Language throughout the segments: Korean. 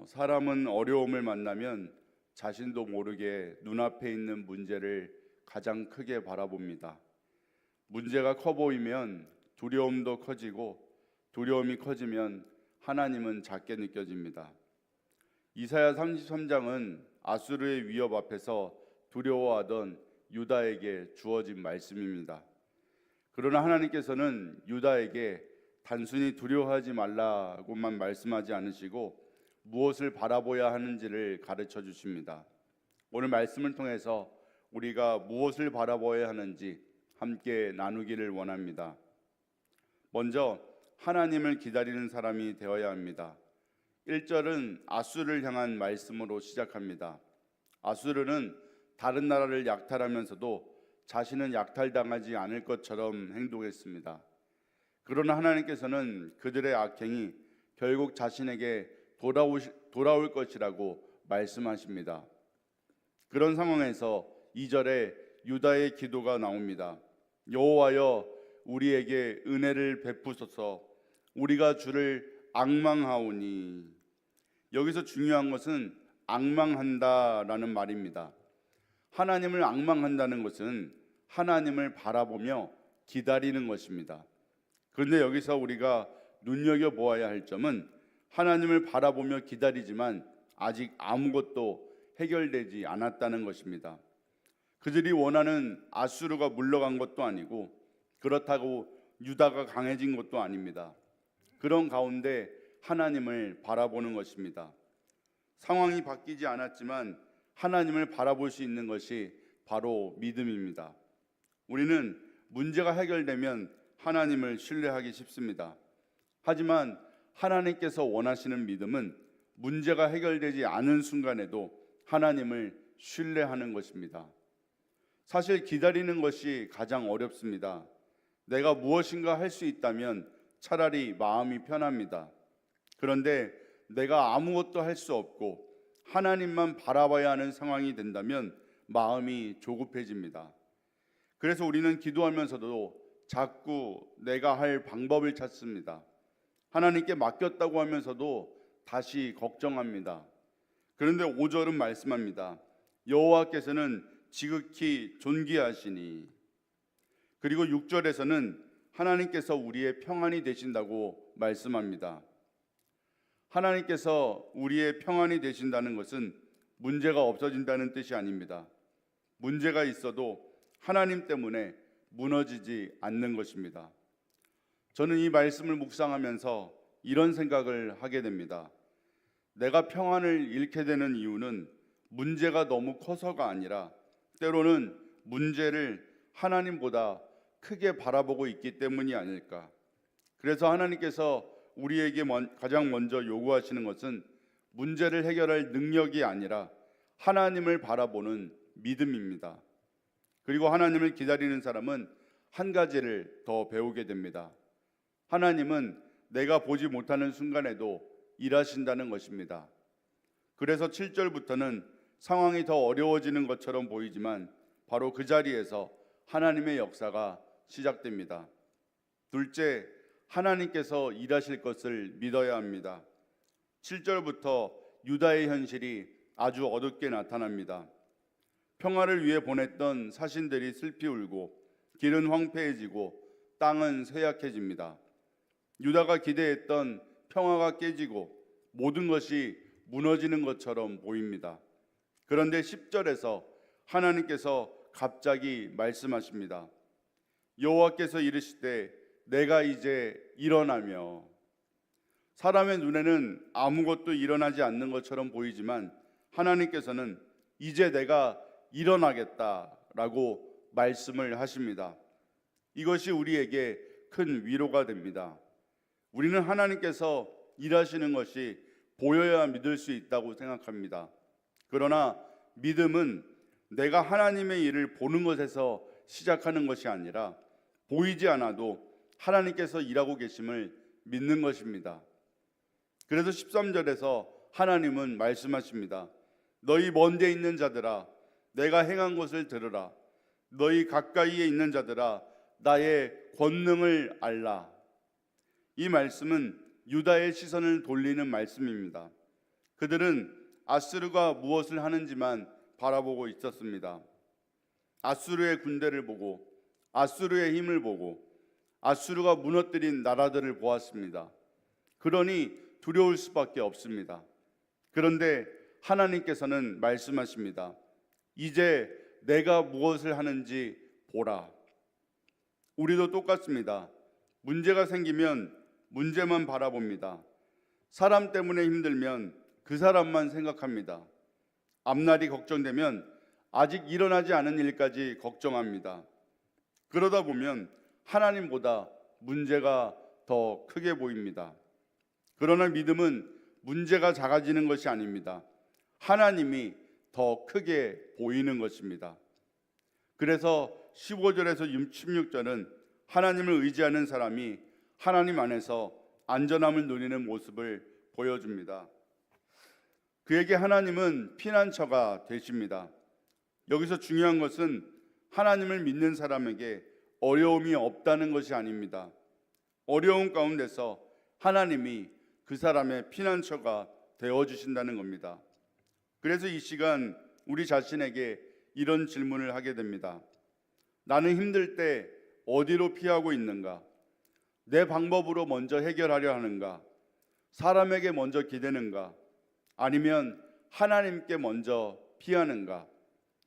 사람은 어려움을 만나면 자신도 모르게 눈앞에 있는 문제를 가장 크게 바라봅니다. 문제가 커 보이면 두려움도 커지고 두려움이 커지면 하나님은 작게 느껴집니다. 이사야 33장은 아수르의 위협 앞에서 두려워하던 유다에게 주어진 말씀입니다. 그러나 하나님께서는 유다에게 단순히 두려워하지 말라고만 말씀하지 않으시고 무엇을 바라보아야 하는지를 가르쳐 주십니다. 오늘 말씀을 통해서 우리가 무엇을 바라보아야 하는지 함께 나누기를 원합니다. 먼저 하나님을 기다리는 사람이 되어야 합니다. 1절은 아수르를 향한 말씀으로 시작합니다. 아수르는 다른 나라를 약탈하면서도 자신은 약탈당하지 않을 것처럼 행동했습니다. 그러나 하나님께서는 그들의 악행이 결국 자신에게 돌아올 것이라고 말씀하십니다. 그런 상황에서 2절에 유다의 기도가 나옵니다. 여호와여 우리에게 은혜를 베푸소서. 우리가 주를 앙망하오니. 여기서 중요한 것은 앙망한다라는 말입니다. 하나님을 앙망한다는 것은 하나님을 바라보며 기다리는 것입니다. 그런데 여기서 우리가 눈여겨보아야 할 점은 하나님을 바라보며 기다리지만 아직 아무것도 해결되지 않았다는 것입니다. 그들이 원하는 아수르가 물러간 것도 아니고 그렇다고 유다가 강해진 것도 아닙니다. 그런 가운데 하나님을 바라보는 것입니다. 상황이 바뀌지 않았지만 하나님을 바라볼 수 있는 것이 바로 믿음입니다. 우리는 문제가 해결되면 하나님을 신뢰하기 쉽습니다. 하지만 하나님께서 원하시는 믿음은 문제가 해결되지 않은 순간에도 하나님을 신뢰하는 것입니다. 사실 기다리는 것이 가장 어렵습니다. 내가 무엇인가 할 수 있다면 차라리 마음이 편합니다. 그런데 내가 아무것도 할 수 없고 하나님만 바라봐야 하는 상황이 된다면 마음이 조급해집니다. 그래서 우리는 기도하면서도 자꾸 내가 할 방법을 찾습니다. 하나님께 맡겼다고 하면서도 다시 걱정합니다. 그런데 5절은 말씀합니다. 여호와께서는 지극히 존귀하시니. 그리고 6절에서는 하나님께서 우리의 평안이 되신다고 말씀합니다. 하나님께서 우리의 평안이 되신다는 것은 문제가 없어진다는 뜻이 아닙니다. 문제가 있어도 하나님 때문에 무너지지 않는 것입니다. 저는 이 말씀을 묵상하면서 이런 생각을 하게 됩니다. 내가 평안을 잃게 되는 이유는 문제가 너무 커서가 아니라 때로는 문제를 하나님보다 크게 바라보고 있기 때문이 아닐까. 그래서 하나님께서 우리에게 가장 먼저 요구하시는 것은 문제를 해결할 능력이 아니라 하나님을 바라보는 믿음입니다. 그리고 하나님을 기다리는 사람은 한 가지를 더 배우게 됩니다. 하나님은 내가 보지 못하는 순간에도 일하신다는 것입니다. 그래서 7절부터는 상황이 더 어려워지는 것처럼 보이지만 바로 그 자리에서 하나님의 역사가 시작됩니다. 둘째, 하나님께서 일하실 것을 믿어야 합니다. 7절부터 유다의 현실이 아주 어둡게 나타납니다. 평화를 위해 보냈던 사신들이 슬피 울고 길은 황폐해지고 땅은 쇠약해집니다. 유다가 기대했던 평화가 깨지고 모든 것이 무너지는 것처럼 보입니다. 그런데 10절에서 하나님께서 갑자기 말씀하십니다. 여호와께서 이르시되 내가 이제 일어나며. 사람의 눈에는 아무것도 일어나지 않는 것처럼 보이지만 하나님께서는 이제 내가 일어나겠다라고 말씀을 하십니다. 이것이 우리에게 큰 위로가 됩니다. 우리는 하나님께서 일하시는 것이 보여야 믿을 수 있다고 생각합니다. 그러나 믿음은 내가 하나님의 일을 보는 것에서 시작하는 것이 아니라 보이지 않아도 하나님께서 일하고 계심을 믿는 것입니다. 그래서 13절에서 하나님은 말씀하십니다. 너희 먼 데 있는 자들아 내가 행한 것을 들으라. 너희 가까이에 있는 자들아 나의 권능을 알라. 이 말씀은 유다의 시선을 돌리는 말씀입니다. 그들은 아수르가 무엇을 하는지만 바라보고 있었습니다. 아수르의 군대를 보고 아수르의 힘을 보고 아수르가 무너뜨린 나라들을 보았습니다. 그러니 두려울 수밖에 없습니다. 그런데 하나님께서는 말씀하십니다. 이제 내가 무엇을 하는지 보라. 우리도 똑같습니다. 문제가 생기면 문제만 바라봅니다. 사람 때문에 힘들면 그 사람만 생각합니다. 앞날이 걱정되면 아직 일어나지 않은 일까지 걱정합니다. 그러다 보면 하나님보다 문제가 더 크게 보입니다. 그러나 믿음은 문제가 작아지는 것이 아닙니다. 하나님이 더 크게 보이는 것입니다. 그래서 15절에서 16절은 하나님을 의지하는 사람이 하나님 안에서 안전함을 누리는 모습을 보여줍니다. 그에게 하나님은 피난처가 되십니다. 여기서 중요한 것은 하나님을 믿는 사람에게 어려움이 없다는 것이 아닙니다. 어려움 가운데서 하나님이 그 사람의 피난처가 되어주신다는 겁니다. 그래서 이 시간 우리 자신에게 이런 질문을 하게 됩니다. 나는 힘들 때 어디로 피하고 있는가? 내 방법으로 먼저 해결하려 하는가? 사람에게 먼저 기대는가? 아니면 하나님께 먼저 피하는가?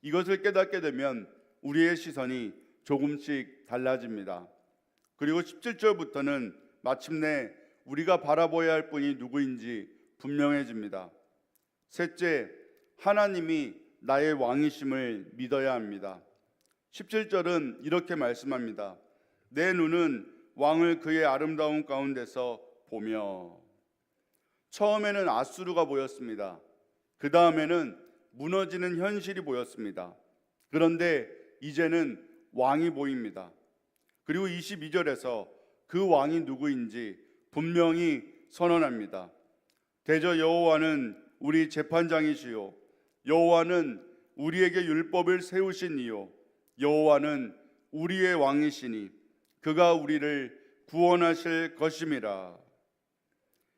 이것을 깨닫게 되면 우리의 시선이 조금씩 달라집니다. 그리고 17절부터는 마침내 우리가 바라봐야 할 분이 누구인지 분명해집니다. 셋째, 하나님이 나의 왕이심을 믿어야 합니다. 17절은 이렇게 말씀합니다. 내 눈은 왕을 그의 아름다운 가운데서 보며. 처음에는 아수르가 보였습니다. 그 다음에는 무너지는 현실이 보였습니다. 그런데 이제는 왕이 보입니다. 그리고 22절에서 그 왕이 누구인지 분명히 선언합니다. 대저 여호와는 우리 재판장이시요 여호와는 우리에게 율법을 세우신 이요 여호와는 우리의 왕이시니 그가 우리를 구원하실 것임이라.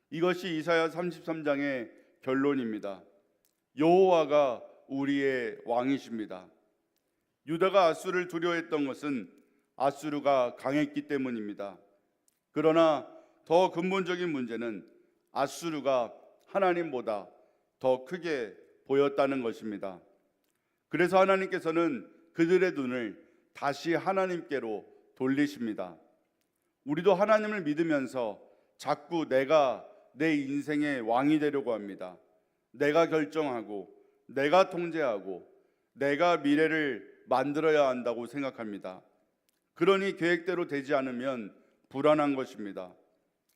이것이 이사야 33장의 결론입니다. 여호와가 우리의 왕이십니다. 유다가 아수르를 두려워했던 것은 아수르가 강했기 때문입니다. 그러나 더 근본적인 문제는 아수르가 하나님보다 더 크게 보였다는 것입니다. 그래서 하나님께서는 그들의 눈을 다시 하나님께로 돌리십니다. 우리도 하나님을 믿으면서 자꾸 내가 내 인생의 왕이 되려고 합니다. 내가 결정하고 내가 통제하고 내가 미래를 만들어야 한다고 생각합니다. 그러니 계획대로 되지 않으면 불안한 것입니다.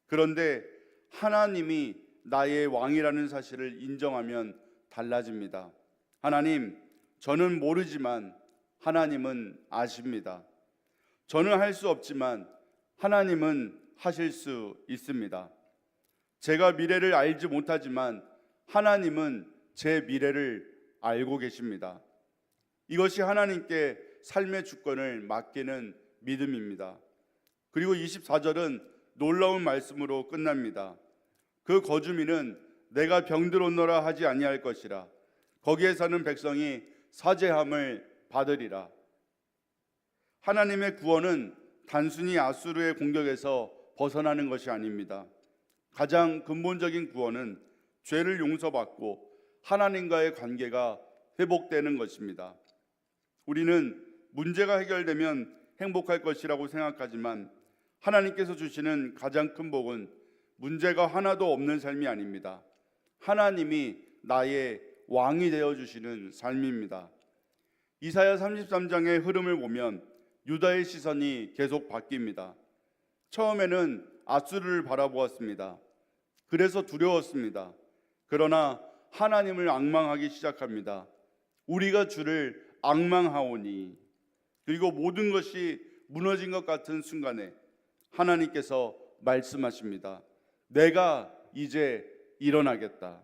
그런데 하나님이 나의 왕이라는 사실을 인정하면 달라집니다. 하나님, 저는 모르지만 하나님은 아십니다. 저는 할 수 없지만 하나님은 하실 수 있습니다. 제가 미래를 알지 못하지만 하나님은 제 미래를 알고 계십니다. 이것이 하나님께 삶의 주권을 맡기는 믿음입니다. 그리고 24절은 놀라운 말씀으로 끝납니다. 그 거주민은 내가 병들었노라 하지 아니할 것이라. 거기에 사는 백성이 사죄함을 받으리라. 하나님의 구원은 단순히 아수르의 공격에서 벗어나는 것이 아닙니다. 가장 근본적인 구원은 죄를 용서받고 하나님과의 관계가 회복되는 것입니다. 우리는 문제가 해결되면 행복할 것이라고 생각하지만 하나님께서 주시는 가장 큰 복은 문제가 하나도 없는 삶이 아닙니다. 하나님이 나의 왕이 되어주시는 삶입니다. 이사야 33장의 흐름을 보면 유다의 시선이 계속 바뀝니다. 처음에는 아수르를 바라보았습니다. 그래서 두려웠습니다. 그러나 하나님을 앙망하기 시작합니다. 우리가 주를 앙망하오니. 그리고 모든 것이 무너진 것 같은 순간에 하나님께서 말씀하십니다. 내가 이제 일어나겠다.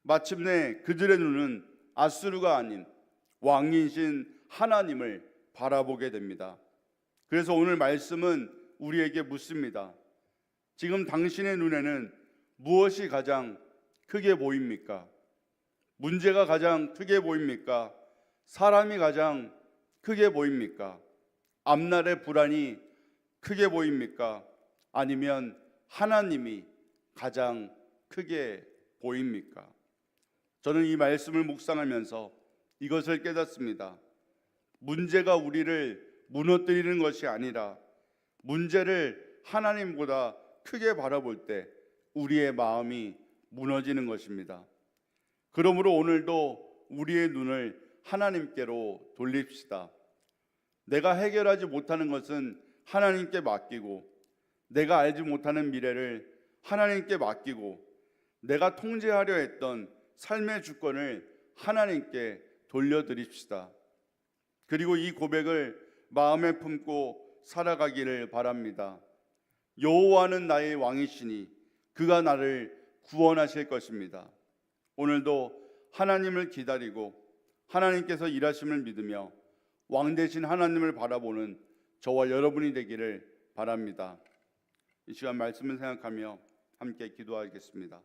마침내 그들의 눈은 아수르가 아닌 왕이신 하나님을 바라보게 됩니다. 그래서 오늘 말씀은 우리에게 묻습니다. 지금 당신의 눈에는 무엇이 가장 크게 보입니까? 문제가 가장 크게 보입니까? 사람이 가장 크게 보입니까? 앞날의 불안이 크게 보입니까? 아니면 하나님이 가장 크게 보입니까? 저는 이 말씀을 묵상하면서 이것을 깨닫습니다. 문제가 우리를 무너뜨리는 것이 아니라 문제를 하나님보다 크게 바라볼 때 우리의 마음이 무너지는 것입니다. 그러므로 오늘도 우리의 눈을 하나님께로 돌립시다. 내가 해결하지 못하는 것은 하나님께 맡기고, 내가 알지 못하는 미래를 하나님께 맡기고, 내가 통제하려 했던 삶의 주권을 하나님께 돌려드립시다. 그리고 이 고백을 마음에 품고 살아가기를 바랍니다. 여호와는 나의 왕이시니 그가 나를 구원하실 것입니다. 오늘도 하나님을 기다리고 하나님께서 일하심을 믿으며 왕 되신 하나님을 바라보는 저와 여러분이 되기를 바랍니다. 이 시간 말씀을 생각하며 함께 기도하겠습니다.